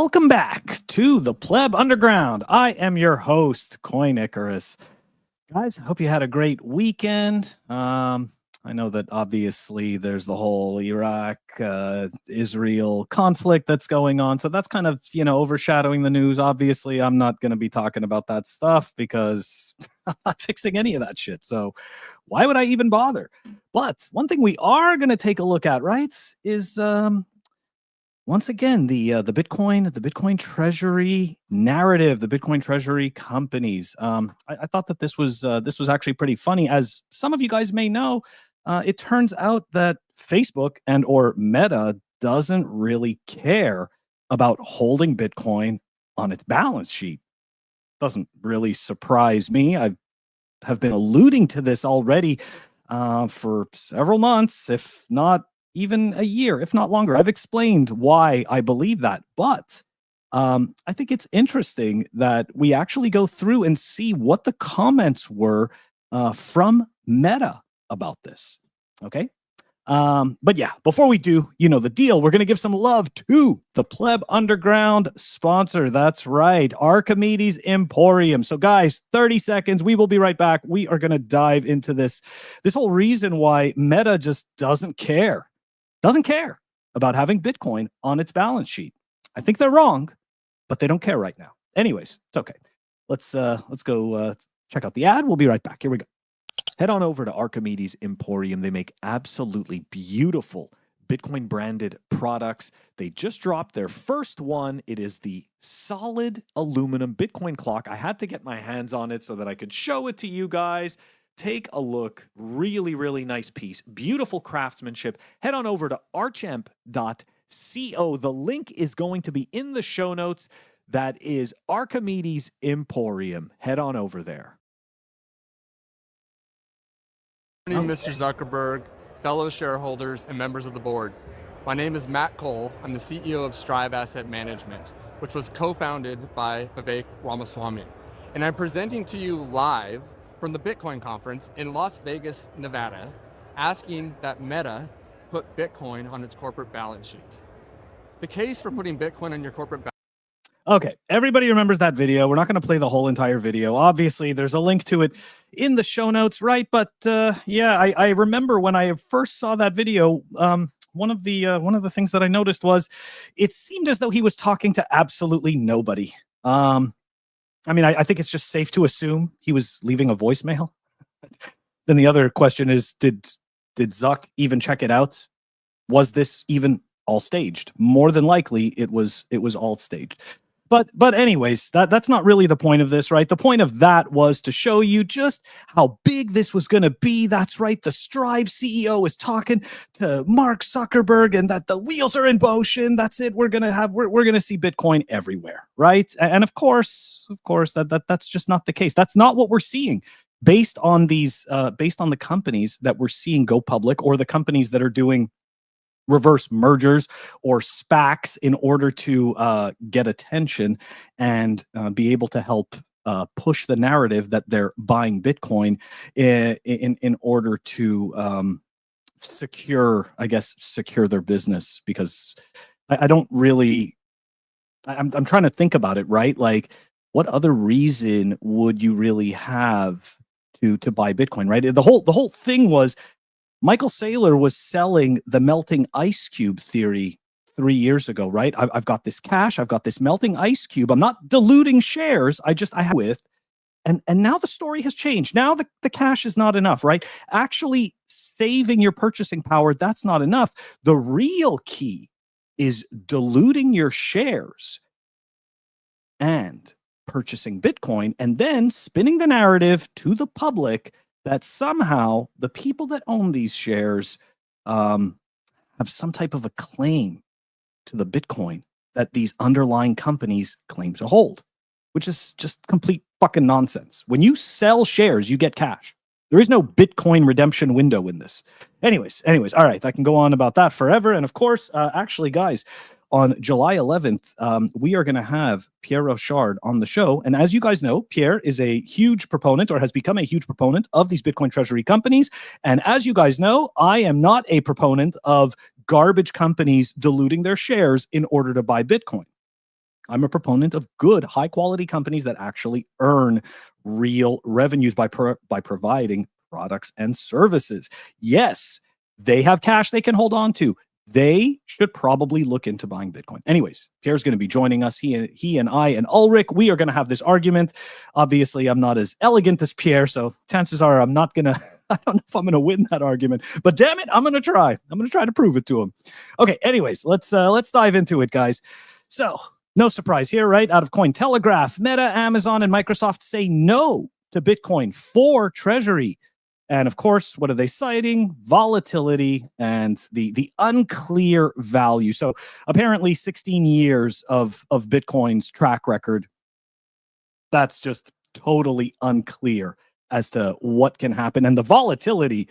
Welcome back to the Pleb Underground. I am your host, Coin Icarus. Guys, I hope you had a great weekend. I know that obviously there's the whole Iraq, Israel conflict that's going on. So that's kind of, overshadowing the news. Obviously, I'm not going to be talking about that stuff because I'm not fixing any of that shit. So why would I even bother? But one thing we are going to take a look at, right, is once again, the Bitcoin Treasury narrative, the Bitcoin Treasury companies. I thought that this was actually pretty funny. As some of you guys may know, it turns out that Facebook and or Meta doesn't really care about holding Bitcoin on its balance sheet. Doesn't really surprise me. I have been alluding to this already for several months, if not even a year, if not longer. I've explained why I believe that, but I think it's interesting that we actually go through and see what the comments were from Meta about this. Okay. But yeah, before we do, the deal. We're going to give some love to the Pleb Underground sponsor. That's right, Archimedes Emporium. So guys, 30 seconds. We will be right back. We are going to dive into this whole reason why Meta just doesn't care about having Bitcoin on its balance sheet. I think they're wrong, but they don't care right now. Anyways, it's okay. Let's go check out the ad. We'll be right back. Here we go. Head on over to Archimedes Emporium. They make absolutely beautiful Bitcoin branded products. They just dropped their first one. It is the solid aluminum Bitcoin clock. I had to get my hands on it so that I could show it to you guys. Take a look. Really, really nice piece. Beautiful craftsmanship. Head on over to archamp.co. The link is going to be in the show notes. That is Archimedes Emporium. Head on over there. Good morning, Mr. Zuckerberg, fellow shareholders, and members of the board. My name is Matt Cole. I'm the CEO of Strive Asset Management, which was co-founded by Vivek Ramaswamy. And I'm presenting to you live from the Bitcoin conference in Las Vegas, Nevada, asking that Meta put Bitcoin on its corporate balance sheet. The case for putting Bitcoin on your corporate balance. Okay, everybody remembers that video. We're not going to play the whole entire video. Obviously, there's a link to it in the show notes, right? But yeah, I remember when I first saw that video, one of the things that I noticed was it seemed as though he was talking to absolutely nobody. I mean, I think it's just safe to assume he was leaving a voicemail. Then the other question is, did Zuck even check it out? Was this even all staged? More than likely, it was all staged. But anyways, that's not really the point of this, right? The point of that was to show you just how big this was going to be. That's right. The Strive CEO is talking to Mark Zuckerberg, and that the wheels are in motion. That's it. We're going to see Bitcoin everywhere, right? And of course, that's just not the case. That's not what we're seeing based on the companies that we're seeing go public, or the companies that are doing reverse mergers or SPACs in order to get attention and be able to help push the narrative that they're buying Bitcoin in order to secure their business. Because I don't really, I'm trying to think about it, right? Like, what other reason would you really have to buy Bitcoin, right? The whole thing was, Michael Saylor was selling the melting ice cube theory 3 years ago, right? I've got this cash, I've got this melting ice cube. I'm not diluting shares. I have with, and now the story has changed. Now the cash is not enough, right? Actually saving your purchasing power, that's not enough. The real key is diluting your shares and purchasing Bitcoin, and then spinning the narrative to the public that somehow the people that own these shares have some type of a claim to the Bitcoin that these underlying companies claim to hold, which is just complete fucking nonsense. When you sell shares, you get cash. There is no Bitcoin redemption window in this. Anyways, all right, I can go on about that forever. And of course, actually, guys, on July 11th, we are going to have Pierre Rochard on the show. And as you guys know, Pierre is a huge proponent, or has become a huge proponent, of these Bitcoin treasury companies. And as you guys know, I am not a proponent of garbage companies diluting their shares in order to buy Bitcoin. I'm a proponent of good, high quality companies that actually earn real revenues by providing products and services. Yes, they have cash they can hold on to. They should probably look into buying Bitcoin. Anyways, Pierre's going to be joining us. He and I and Ulrich, we are going to have this argument. Obviously, I'm not as elegant as Pierre, so chances are I'm not going to, I don't know if I'm going to win that argument, but damn it, I'm going to try. I'm going to try to prove it to him. Okay, anyways, let's dive into it, guys. So, no surprise here, right? Out of Cointelegraph, Meta, Amazon, and Microsoft say no to Bitcoin for Treasury. And of course, what are they citing? Volatility and the unclear value. So apparently 16 years of Bitcoin's track record, that's just totally unclear as to what can happen. And the volatility,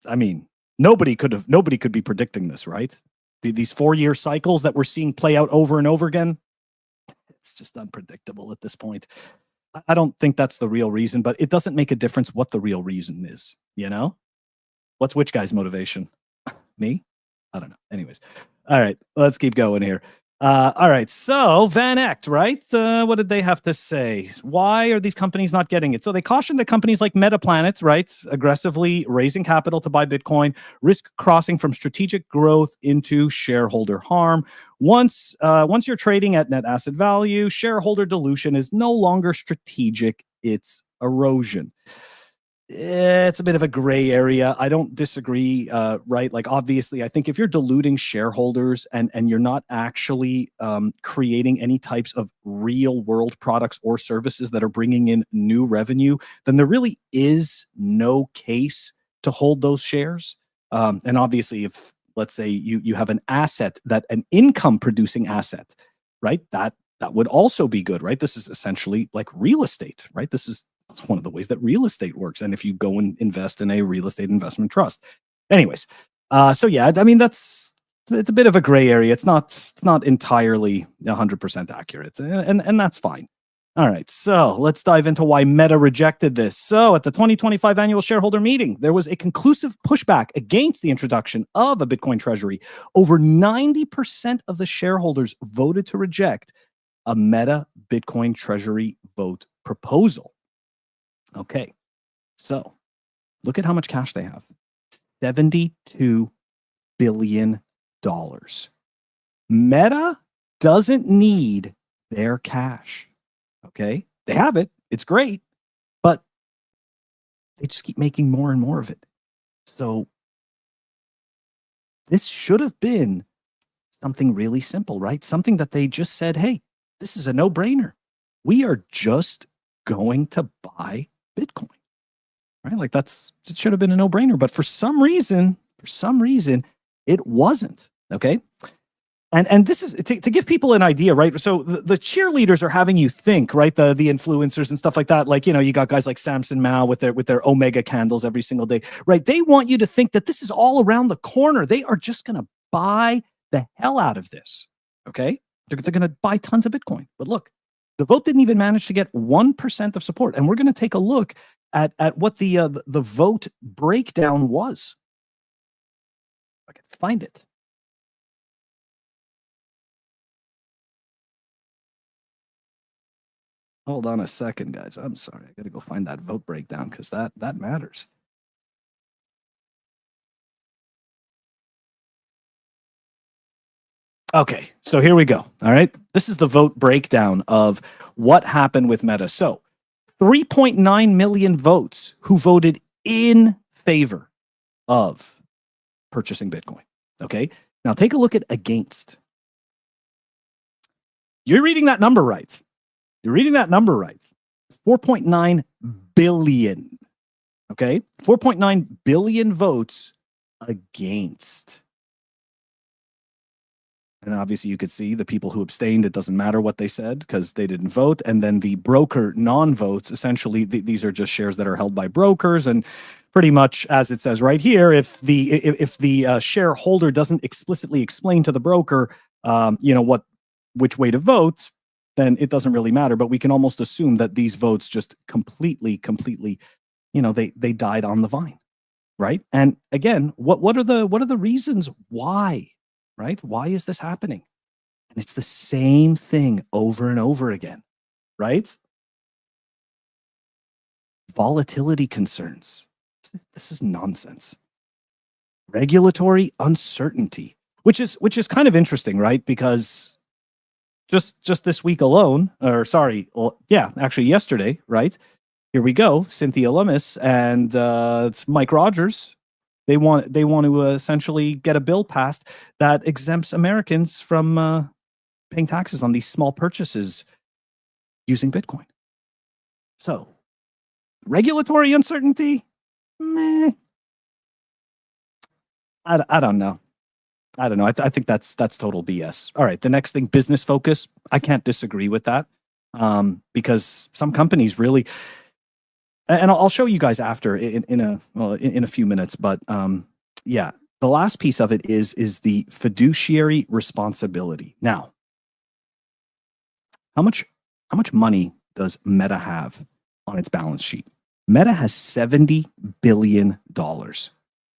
I mean, nobody could be predicting this, right? These 4-year cycles that we're seeing play out over and over again, it's just unpredictable at this point. I don't think that's the real reason, but it doesn't make a difference what the real reason is, you know? What's which guy's motivation? Me? I don't know. Anyways. All right, let's keep going here. All right, so Van Eck, right? What did they have to say? Why are these companies not getting it? So they cautioned that companies like MetaPlanet, right, aggressively raising capital to buy Bitcoin, risk crossing from strategic growth into shareholder harm. Once you're trading at net asset value, shareholder dilution is no longer strategic, it's erosion. It's a bit of a gray area. I don't disagree, right? Like, obviously, I think if you're diluting shareholders and you're not actually creating any types of real world products or services that are bringing in new revenue, then there really is no case to hold those shares. And obviously, if let's say you have an asset, that an income producing asset, right? That would also be good, right? This is essentially like real estate, right? It's one of the ways that real estate works. And if you go and invest in a real estate investment trust, anyways, so yeah, I mean, it's a bit of a gray area. It's not entirely 100% accurate, and that's fine. All right, so let's dive into why Meta rejected this. So at the 2025 annual shareholder meeting, there was a conclusive pushback against the introduction of a Bitcoin treasury. Over 90% of the shareholders voted to reject a Meta Bitcoin treasury vote proposal. Okay, so look at how much cash they have. $72 billion. Meta doesn't need their cash. Okay, they have it. It's great, but they just keep making more and more of it. So this should have been something really simple, right? Something that they just said, hey, this is a no-brainer. We are just going to buy Bitcoin, right? Like it should have been a no-brainer, but for some reason, it wasn't. Okay. And this is to give people an idea, right? So the cheerleaders are having you think, right? The influencers and stuff like that. Like, you got guys like Samson Mao with their Omega candles every single day, right? They want you to think that this is all around the corner. They are just going to buy the hell out of this. Okay. They're going to buy tons of Bitcoin. But look, the vote didn't even manage to get 1% of support. And we're going to take a look at what the vote breakdown was. If I can find it. Hold on a second, guys. I'm sorry. I got to go find that vote breakdown because that matters. Okay, so here we go. All right. This is the vote breakdown of what happened with Meta. So 3.9 million votes who voted in favor of purchasing Bitcoin. Okay. Now take a look at against. You're reading that number right. 4.9 billion. Okay. 4.9 billion votes against. And obviously you could see the people who abstained, it doesn't matter what they said because they didn't vote. And then the broker non-votes, essentially, these are just shares that are held by brokers. And pretty much as it says right here, if the shareholder doesn't explicitly explain to the broker, which way to vote, then it doesn't really matter. But we can almost assume that these votes just completely, they died on the vine, right? And again, what are the reasons why? Right? Why is this happening? And it's the same thing over and over again, right? Volatility concerns. This is nonsense. Regulatory uncertainty, which is kind of interesting, right? Because just this week alone, or sorry, well, yeah, actually yesterday, right? Here we go, Cynthia Lummis and it's Mike Rogers. They want to essentially get a bill passed that exempts Americans from paying taxes on these small purchases using Bitcoin. So, regulatory uncertainty, meh. I don't know. I don't know. I think that's total BS. All right, the next thing, business focus. I can't disagree with that, because some companies really, and I'll show you guys after in a few minutes. But yeah, the last piece of it is the fiduciary responsibility. Now, how much money does Meta have on its balance sheet? Meta has $70 billion.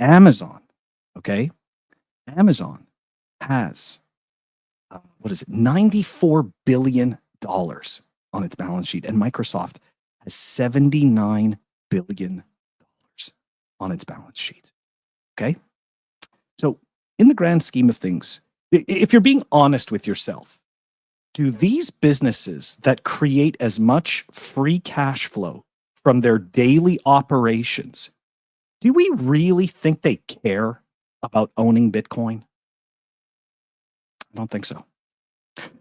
Amazon, okay? Amazon has, what is it, $94 billion on its balance sheet. And Microsoft has $79 billion on its balance sheet. Okay? So, in the grand scheme of things, if you're being honest with yourself, do these businesses that create as much free cash flow from their daily operations, do we really think they care about owning Bitcoin? I don't think so.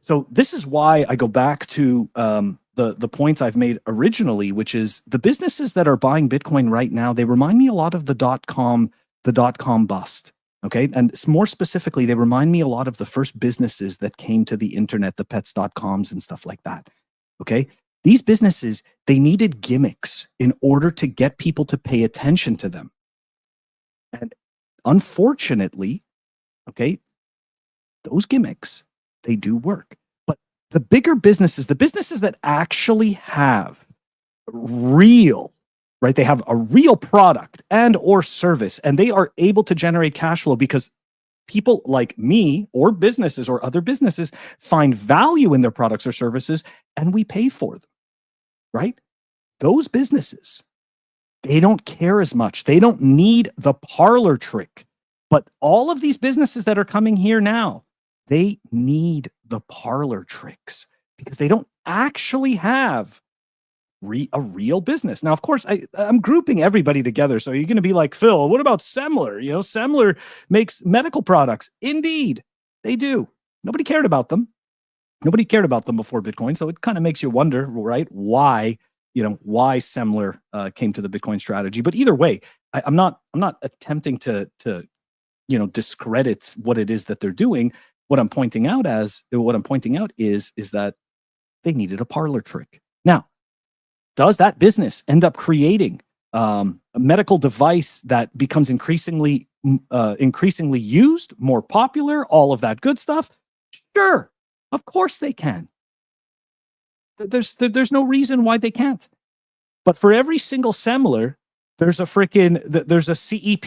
So this is why I go back to the points I've made originally, which is the businesses that are buying Bitcoin right now, they remind me a lot of the dot-com bust. Okay. And more specifically, they remind me a lot of the first businesses that came to the internet, the pets.coms and stuff like that. Okay. These businesses, they needed gimmicks in order to get people to pay attention to them. And unfortunately, okay, those gimmicks, they do work. But the bigger businesses, the businesses that actually have real, right? They have a real product and or service, and they are able to generate cash flow because people like me or businesses or other businesses find value in their products or services, and we pay for them, right? Those businesses, they don't care as much. They don't need the parlor trick. But all of these businesses that are coming here now, they need the parlor tricks because they don't actually have a real business. Now, of course, I'm grouping everybody together. So you're going to be like, Phil, what about Semler? You know, Semler makes medical products. Indeed, they do. Nobody cared about them. Nobody cared about them before Bitcoin. So it kind of makes you wonder, right, why Semler came to the Bitcoin strategy. But either way, I'm not attempting to discredit what it is that they're doing. What I'm pointing out is that they needed a parlor trick. Now, does that business end up creating a medical device that becomes increasingly used, more popular, all of that good stuff? Sure, of course they can. There's no reason why they can't. But for every single Semler, there's a CEP,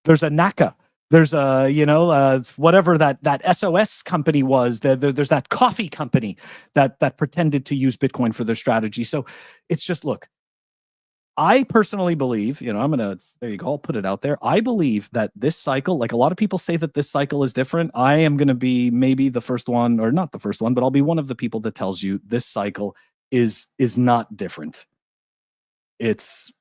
there's a NACA, there's a whatever that SOS company was. There's that coffee company that pretended to use Bitcoin for their strategy. So it's just, look, I personally believe, there you go, I'll put it out there. I believe that this cycle, like a lot of people say that this cycle is different. I am going to be maybe the first one, or not the first one, but I'll be one of the people that tells you this cycle is not different. It's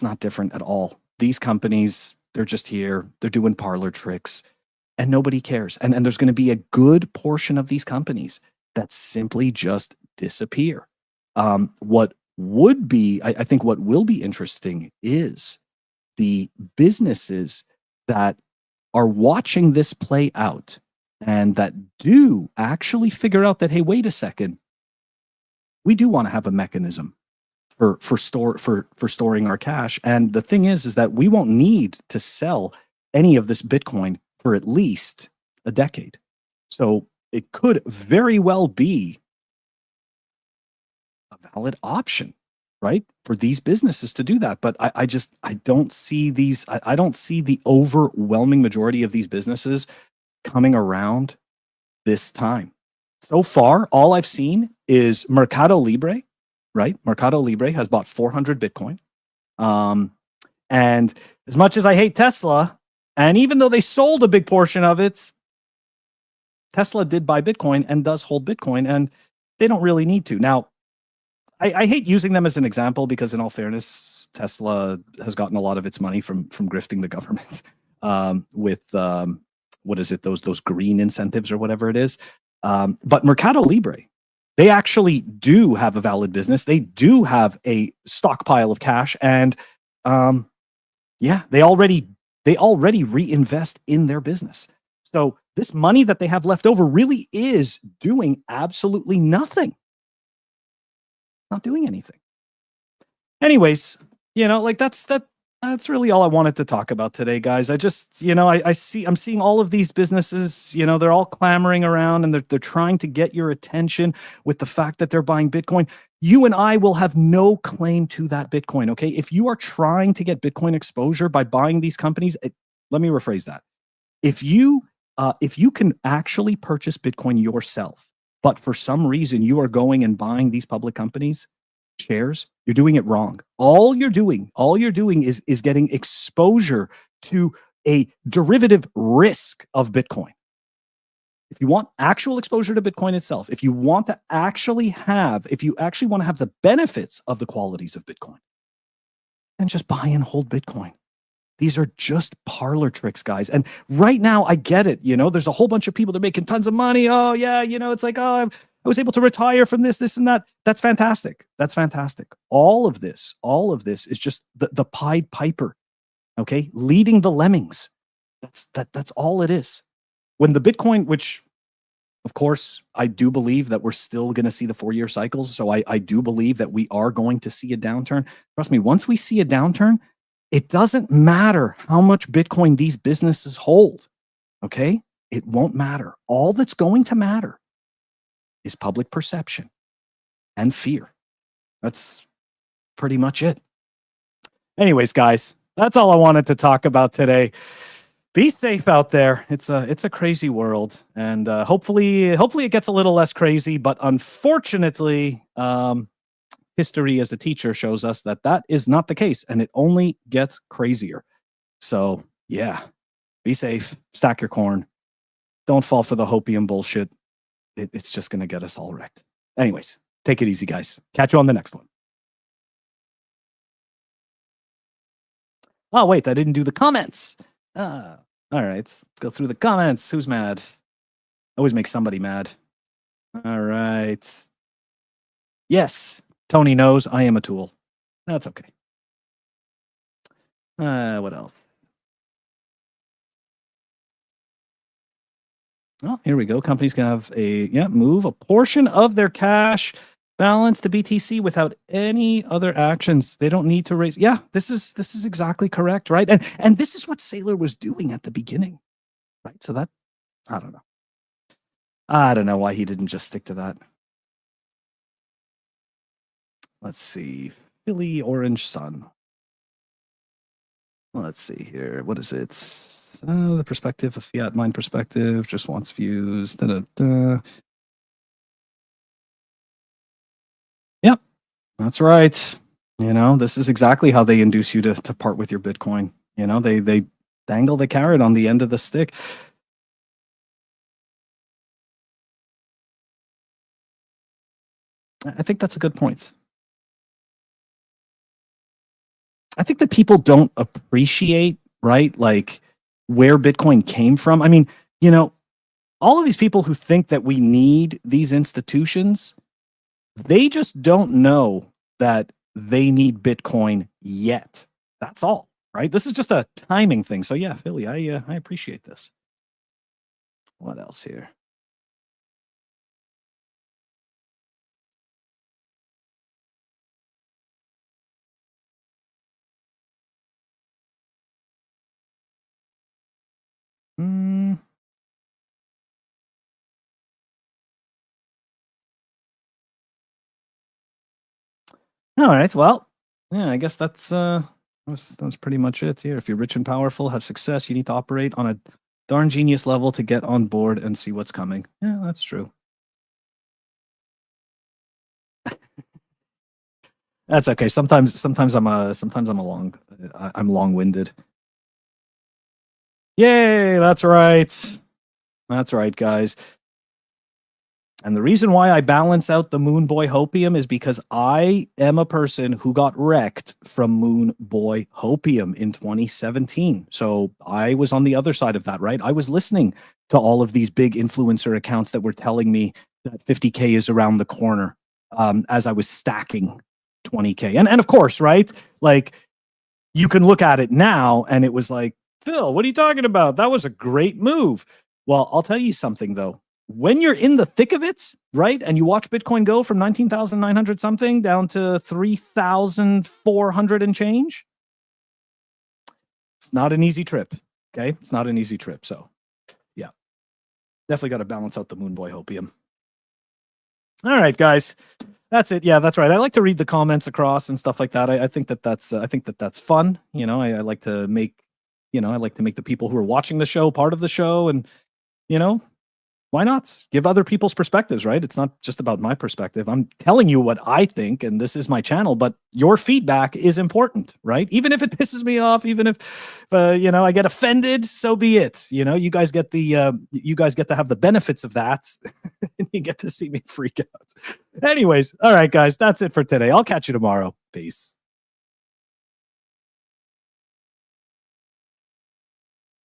not different at all. These companies, they're just here, they're doing parlor tricks, and nobody cares. And there's going to be a good portion of these companies that simply just disappear. What would be, I think what will be interesting is the businesses that are watching this play out and that do actually figure out that, hey, wait a second, we do want to have a mechanism for storing our cash. And the thing is that we won't need to sell any of this Bitcoin for at least a decade. So it could very well be a valid option, right, for these businesses to do that. But I don't see the overwhelming majority of these businesses coming around this time. So far, all I've seen is Mercado Libre, right? Mercado Libre has bought 400 Bitcoin. And as much as I hate Tesla, and even though they sold a big portion of it, Tesla did buy Bitcoin and does hold Bitcoin, and they don't really need to. Now, I hate using them as an example because, in all fairness, Tesla has gotten a lot of its money from grifting the government with what is it? Those green incentives or whatever it is. But Mercado Libre, they actually do have a valid business. They do have a stockpile of cash, and yeah, they already reinvest in their business. So this money that they have left over really is doing absolutely nothing. Not doing anything. Anyways, like that's really all I wanted to talk about today, guys. I just, I'm seeing all of these businesses, they're all clamoring around and they're trying to get your attention with the fact that they're buying Bitcoin. You and I will have no claim to that Bitcoin, okay? If you are trying to get Bitcoin exposure by buying these companies, let me rephrase that. If you can actually purchase Bitcoin yourself, but for some reason you are going and buying these public companies shares, you're doing it wrong. All you're doing is getting exposure to a derivative risk of Bitcoin. If you want actual exposure to Bitcoin itself, if you want to actually want to have the benefits of the qualities of Bitcoin, then just buy and hold Bitcoin. These are just parlor tricks, guys. And right now, I get it. There's a whole bunch of people that are making tons of money. Oh, yeah. It's like, oh, I was able to retire from this, and that. That's fantastic. That's fantastic. All of this is just the Pied Piper, okay? Leading the lemmings. That's all it is. When the Bitcoin, which, of course, I do believe that we're still going to see the 4-year cycles. So I do believe that we are going to see a downturn. Trust me, once we see a downturn, it doesn't matter how much Bitcoin these businesses hold, okay? It won't matter. All that's going to matter is public perception and fear. That's pretty much it. Anyways, guys, that's all I wanted to talk about today. Be safe out there. It's a crazy world, and hopefully it gets a little less crazy. But unfortunately, history as a teacher shows us that is not the case, and it only gets crazier. So yeah, be safe, stack your corn, don't fall for the hopium bullshit. It's just going to get us all wrecked. Anyways, take it easy, guys. Catch you on the next one. Oh, wait, I didn't do the comments. All right, let's go through the comments. Who's mad? Always make somebody mad. All right. Yes, Tony knows I am a tool. That's okay. What else? Oh, here we go. Companies can have move a portion of their cash balance to BTC without any other actions. They don't need to raise. Yeah, this is exactly correct, right? And this is what Saylor was doing at the beginning, right? So that, I don't know. I don't know why he didn't just stick to that. Let's see. Philly Orange Sun. Let's see here. What is it? The perspective of fiat mind perspective just wants views. Yep, that's right. This is exactly how they induce you to part with your Bitcoin. They dangle the carrot on the end of the stick. I think that's a good point. I think that people don't appreciate, right, like where Bitcoin came from. I mean, all of these people who think that we need these institutions, they just don't know that they need Bitcoin yet. That's all, right? This is just a timing thing. So yeah, Philly, I appreciate this. What else here? All right. Well, yeah, I guess that's pretty much it here. If you're rich and powerful, have success, you need to operate on a Darn genius level to get on board and see what's coming. Yeah, that's true. That's okay. Sometimes I'm long-winded. Yay, that's right. That's right, guys. And the reason why I balance out the Moon Boy Hopium is because I am a person who got wrecked from Moon Boy Hopium in 2017. So I was on the other side of that, right? I was listening to all of these big influencer accounts that were telling me that 50K is around the corner as I was stacking 20K. And of course, right? Like you can look at it now and it was like, Phil, what are you talking about? That was a great move. Well, I'll tell you something though. When you're in the thick of it, right, and you watch Bitcoin go from 19,900 something down to 3,400 and change, it's not an easy trip. Okay, it's not an easy trip. So, yeah, definitely got to balance out the Moon Boy Hopium. All right, guys, that's it. Yeah, that's right. I like to read the comments across and stuff like that. I think that that's fun. You know, I like to make the people who are watching the show part of the show, and you know. Why not give other people's perspectives, right? It's not just about my perspective. I'm telling you what I think, and this is my channel, but your feedback is important, right? Even if it pisses me off, even if, I get offended, so be it. You know, you guys get to have the benefits of that and you get to see me freak out. Anyways, all right, guys, that's it for today. I'll catch you tomorrow. Peace.